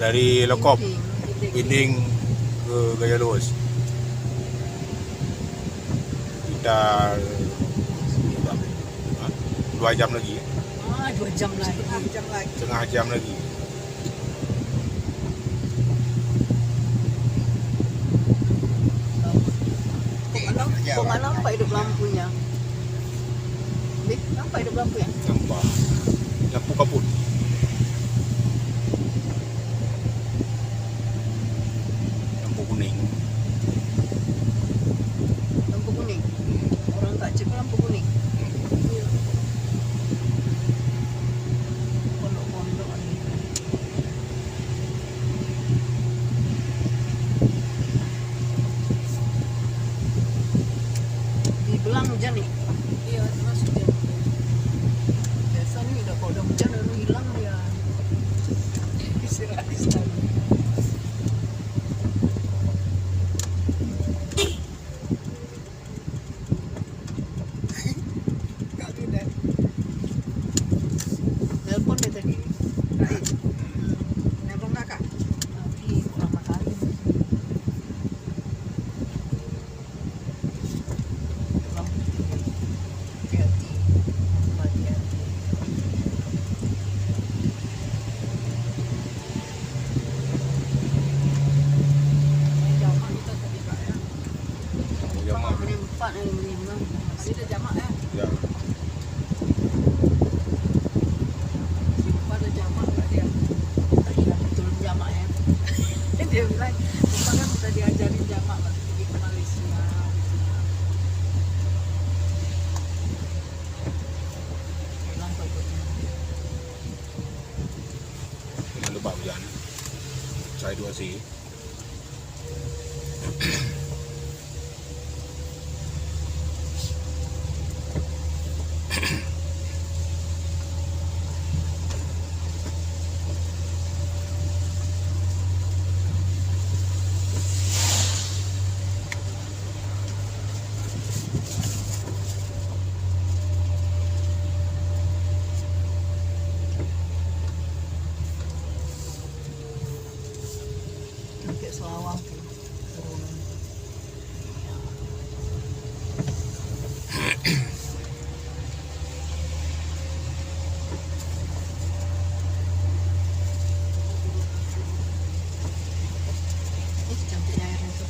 dari Lekop Pinding. Pinding ke Gaya Luas. Kita 2 jam lagi, 2 jam lagi. setengah jam lagi. Kok nggak nampak hidup lampunya? Nampak hidup lampunya? Nampak lampu kabut. Lampu kuning. Lampu kuning. Orang tak cek lampu kuning. Iya. Pondok-pondok ni. Dibelang hujan nih. Iya, termasuk hujan. Biasa nih kalau udah hujan lalu hilang dia. Istirahat. Telepon dia tadi. Raib. Nelpon kakak. Tapi lama kali. Hati-hati. Hati-hati. Jamak kita tadi kak ya. Jamak. Ini 4 ini 5. Masih ada jamak ya. Ya. Lupa ada jamak nggak dia? Tak ingat betul jamak ya. Dia bilang, lupa kan sudah diajarin jamak waktu pergi ke Malaysia. Bilang kok ikutnya. Dengan lebat hujan. Saya 2 sih. Kayak Selawang tuh. Turunan. Ih, cantiknya airnya tuh.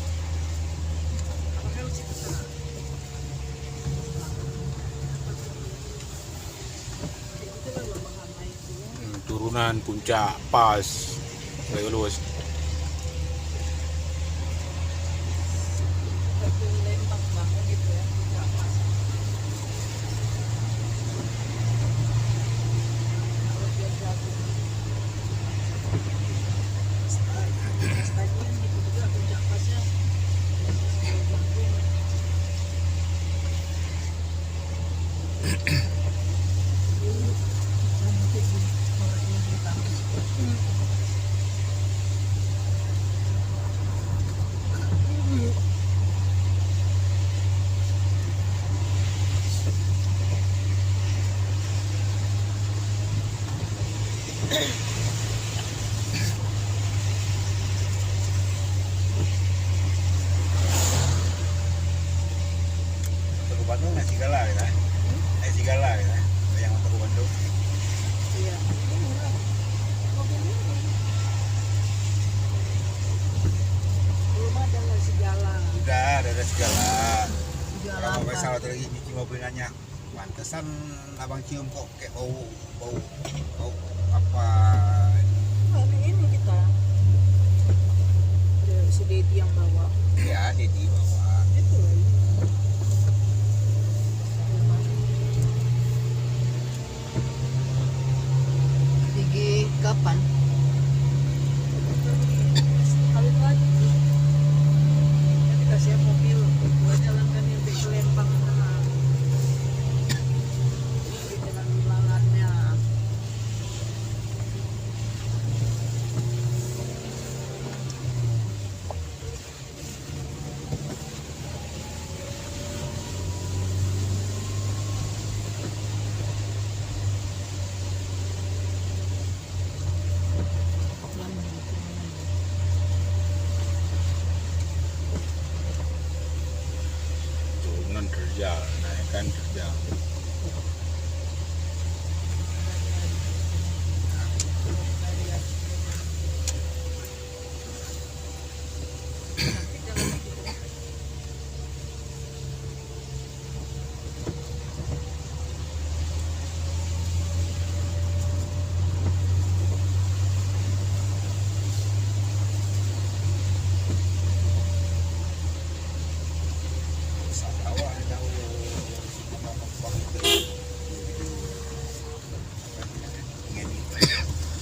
Turunan puncak pas Gaya Luas. Lembang banget gitu ya. Nggak pas. Kalau dia jago. Stadion gitu juga puncak pasnya. Teguh Bandung naik Sigala ya. Naik Sigala ya. Yang Teguh Bandung. Iya. Belum ada nasi jalan. Udah ada Sigala. Jalan. Kalau sampai salah lagi nyuci mobil nanya, pantesan abang cium kok kayak bau apa? Hari ini kita. Si Dedi yang bawa. Ya, Dedi bawa. Itu lagi. Pergi kapan? Kali lagi. Nanti kasih mobil buat jalankan yang ke Lembang sana. Di jalan bilangannya.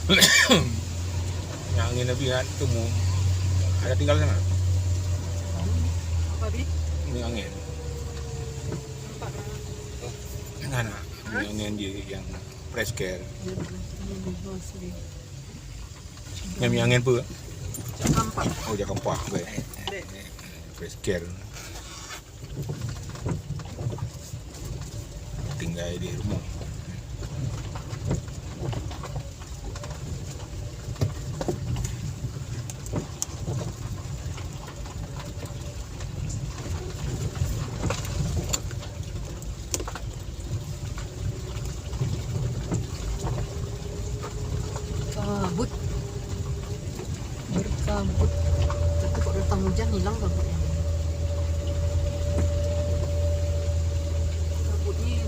Yang angin lebih kan temu ada tinggal sana. Apa di? Ini angin. Tempat Nah, ini angin di yang press care. Yang angin pun. Campak. Oh, jangan kampak be. Dek. Press care. Tinggal di rumah. Kabut. Berkabut. Tapi kok datang hujan hilang kabutnya. Kabutnya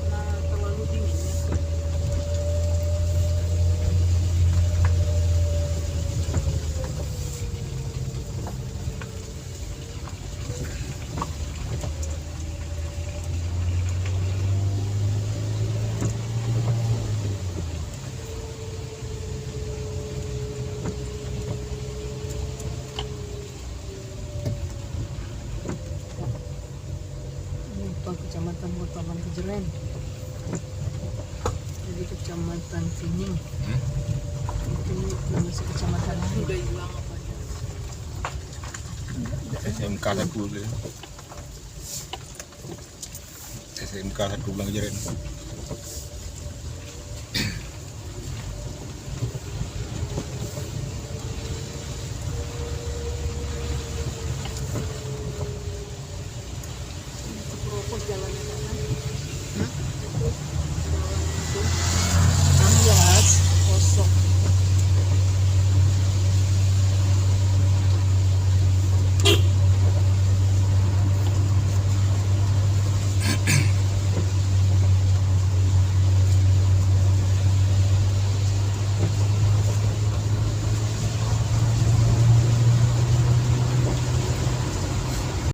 karena terlalu dingin ya. Apa kecamatan Botaman Kejeren. Jadi kecamatan Tining. Itu masih kecamatan udah hilang apa SMK satu dulu. SMK satu Bulang Jeren.